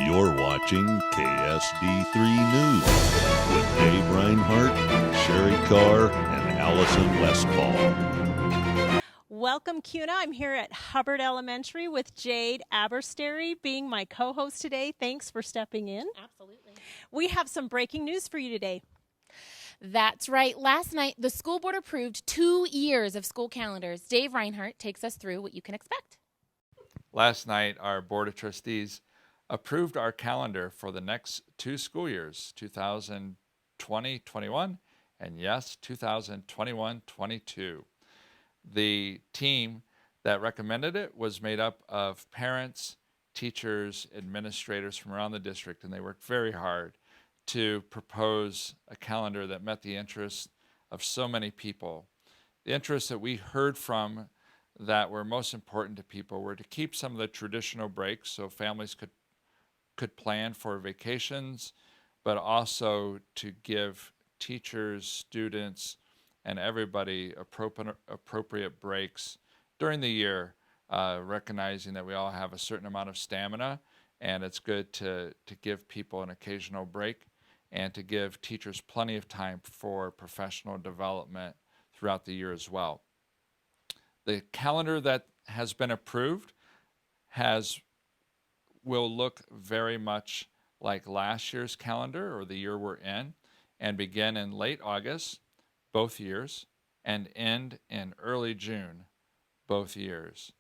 You're watching KSD3 News with Dave Reinhardt, Sherry Carr, and Allison Westfall. Welcome, Kuna. I'm here at Hubbard Elementary with Jade Aberstary being my co-host today. Thanks for stepping in. Absolutely. We have some breaking news for you today. That's right. Last night, the school board approved 2 years of school calendars. Dave Reinhardt takes us through what you can expect. Last night, our Board of Trustees approved our calendar for the next 2 school years, 2020-21, and yes, 2021-22. The team that recommended it was made up of parents, teachers, administrators from around the district, and they worked very hard to propose a calendar that met the interests of so many people. The interests that we heard from that were most important to people were to keep some of the traditional breaks so families could plan for vacations, but also to give teachers, students, and everybody appropriate breaks during the year, recognizing that we all have a certain amount of stamina, and it's good to give people an occasional break and to give teachers plenty of time for professional development throughout the year as well. The calendar that has been approved will look very much like last year's calendar or the year we're in, and begin in late August, both years, and end in early June, both years.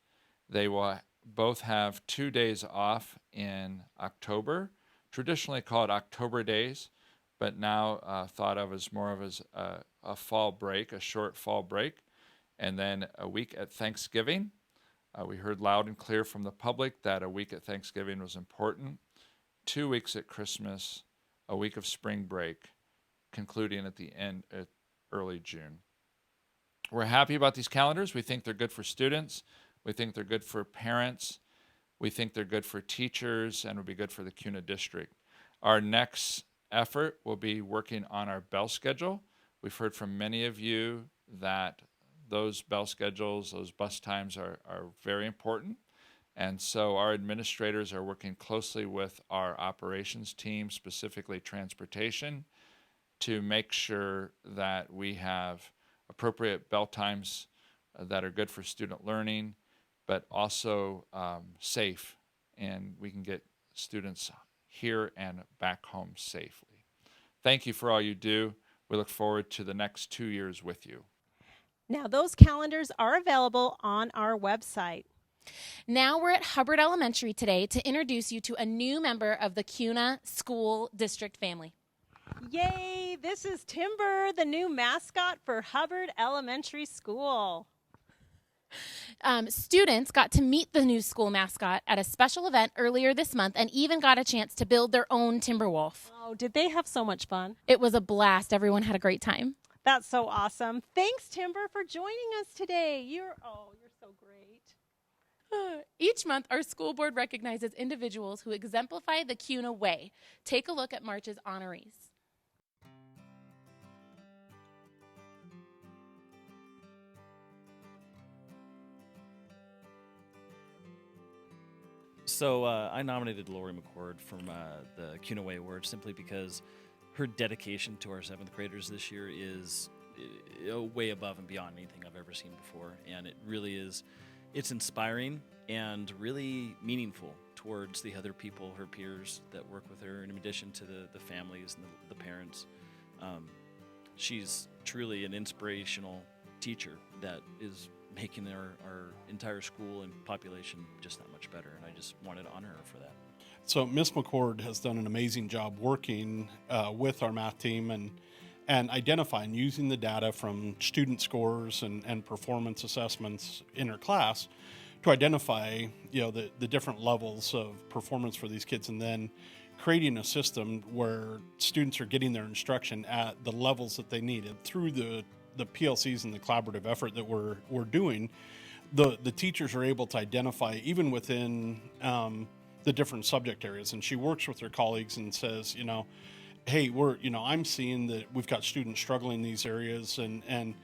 They will both have 2 days off in October, traditionally called October days, but now thought of as more of as a fall break, a short fall break, and then a week at Thanksgiving. We heard loud and clear from the public that a week at Thanksgiving was important. 2 weeks at Christmas, a week of spring break, concluding at the end at early June. We're happy about these calendars. We think they're good for students. We think they're good for parents. We think they're good for teachers and will be good for the Kuna district. Our next effort will be working on our bell schedule. We've heard from many of you that those bell schedules, those bus times are very important. And so our administrators are working closely with our operations team, specifically transportation, to make sure that we have appropriate bell times that are good for student learning, but also safe, and we can get students here and back home safely. Thank you for all you do. We look forward to the next 2 years with you. Now, those calendars are available on our website. Now we're at Hubbard Elementary today to introduce you to a new member of the Kuna School District family. Yay! This is Timber, the new mascot for Hubbard Elementary School. Students got to meet the new school mascot at a special event earlier this month and even got a chance to build their own Timberwolf. Oh, did they have so much fun? It was a blast. Everyone had a great time. That's so awesome. Thanks, Timber, for joining us today. You're so great. Each month, our school board recognizes individuals who exemplify the Kuna Way. Take a look at March's honorees. So I nominated Lori McCord from the Kuna Way Award simply because her dedication to our 7th graders this year is way above and beyond anything I've ever seen before. And it really is, it's inspiring and really meaningful towards the other people, her peers that work with her, in addition to the families and the parents. She's truly an inspirational teacher that is making our entire school and population just that much better. And I just wanted to honor her for that. So Miss McCord has done an amazing job working with our math team and identifying, using the data from student scores and performance assessments in her class to identify, the different levels of performance for these kids, and then creating a system where students are getting their instruction at the levels that they need. And through the PLCs and the collaborative effort that we're doing, the teachers are able to identify even within the different subject areas. And she works with her colleagues and says, hey, I'm seeing that we've got students struggling in these areas, and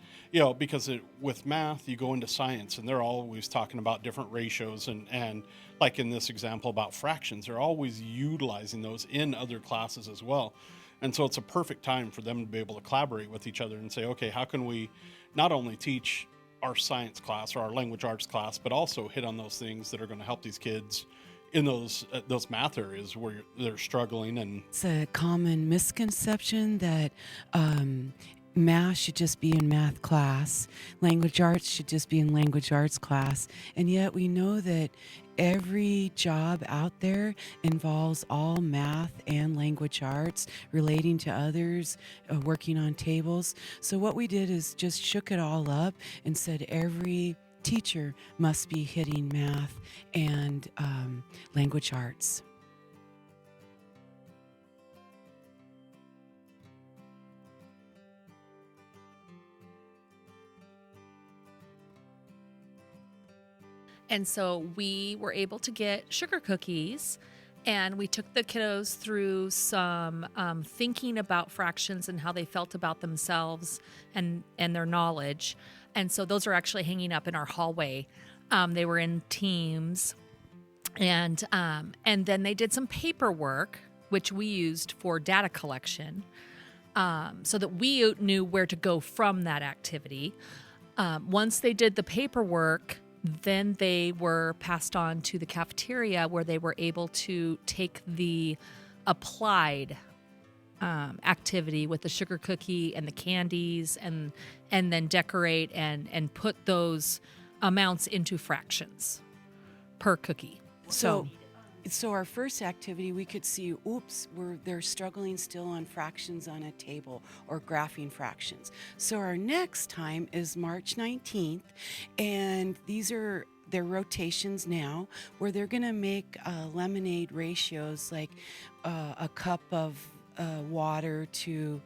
because with math, you go into science, and they're always talking about different ratios, and like in this example about fractions, they're always utilizing those in other classes as well. And so it's a perfect time for them to be able to collaborate with each other and say, okay, how can we not only teach our science class or our language arts class, but also hit on those things that are going to help these kids in those math areas where they're struggling. And it's a common misconception that math should just be in math class, language arts should just be in language arts class, and yet we know that every job out there involves all math and language arts, relating to others, working on tables. So what we did is just shook it all up and said every teacher must be hitting math and language arts. And so we were able to get sugar cookies, and we took the kiddos through some thinking about fractions and how they felt about themselves and their knowledge. And so those are actually hanging up in our hallway. They were in teams, and then they did some paperwork, which we used for data collection, so that we knew where to go from that activity. Once they did the paperwork, then they were passed on to the cafeteria, where they were able to take the applied activity with the sugar cookie and the candies, and then decorate and put those amounts into fractions per cookie. So our first activity, we could see, they're struggling still on fractions on a table or graphing fractions. So our next time is March 19th, and these are their rotations now, where they're going to make lemonade ratios, like a cup of water to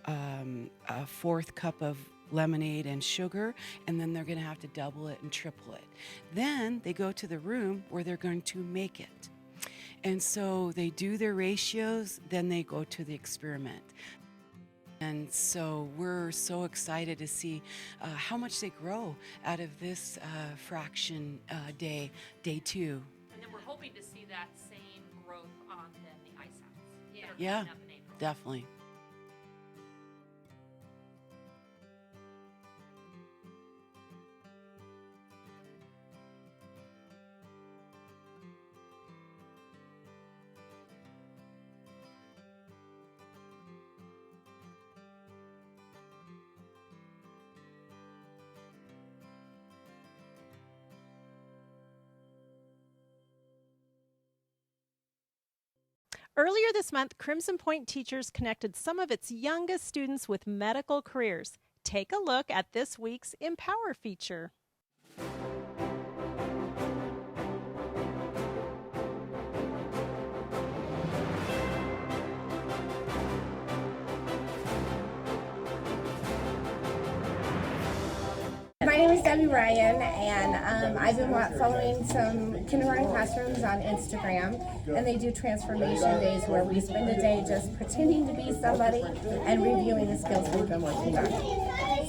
a fourth cup of lemonade and sugar, and then they're going to have to double it and triple it. Then they go to the room where they're going to make it. And so they do their ratios, then they go to the experiment. And so we're so excited to see how much they grow out of this fraction day 2. And then we're hoping to see that same growth on the ISATs. Yeah, definitely. Earlier this month, Crimson Point Teachers connected some of its youngest students with medical careers. Take a look at this week's Empower feature. My name is Debbie Ryan, and I've been following some kindergarten classrooms on Instagram, and they do transformation days where we spend a day just pretending to be somebody and reviewing the skills we've been working on.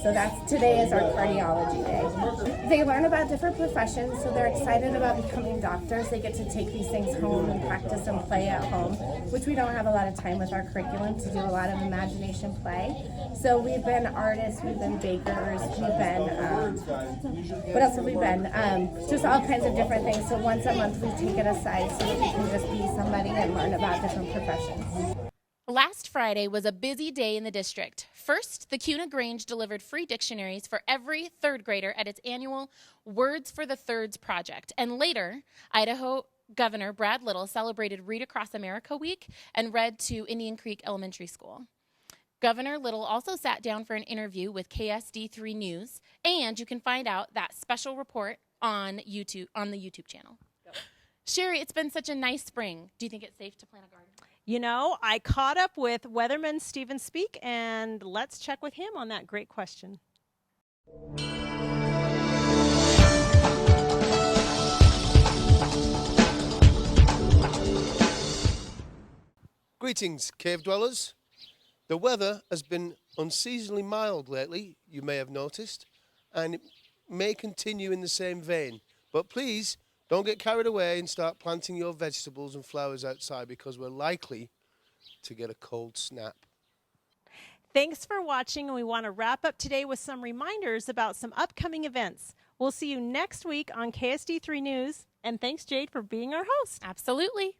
So today is our cardiology day. They learn about different professions, so they're excited about becoming doctors. They get to take these things home and practice and play at home, which we don't have a lot of time with our curriculum to do a lot of imagination play. So we've been artists, we've been bakers, we've been, what else have we been? Just all kinds of different things. So once a month we take it aside so that we can just be somebody and learn about different professions. Last Friday was a busy day in the district. First, the Kuna Grange delivered free dictionaries for every third grader at its annual Words for the Thirds project. And later, Idaho Governor Brad Little celebrated Read Across America Week and read to Indian Creek Elementary School. Governor Little also sat down for an interview with KSD3 News, and you can find out that special report on YouTube, on the YouTube channel. Sherry, it's been such a nice spring. Do you think it's safe to plant a garden? You know, I caught up with weatherman Stephen Speak, and let's check with him on that great question. Greetings, cave dwellers. The weather has been unseasonably mild lately, you may have noticed, and it may continue in the same vein. But please, don't get carried away and start planting your vegetables and flowers outside because we're likely to get a cold snap. Thanks for watching, and we want to wrap up today with some reminders about some upcoming events. We'll see you next week on KSD3 News, and thanks, Jade, for being our host. Absolutely.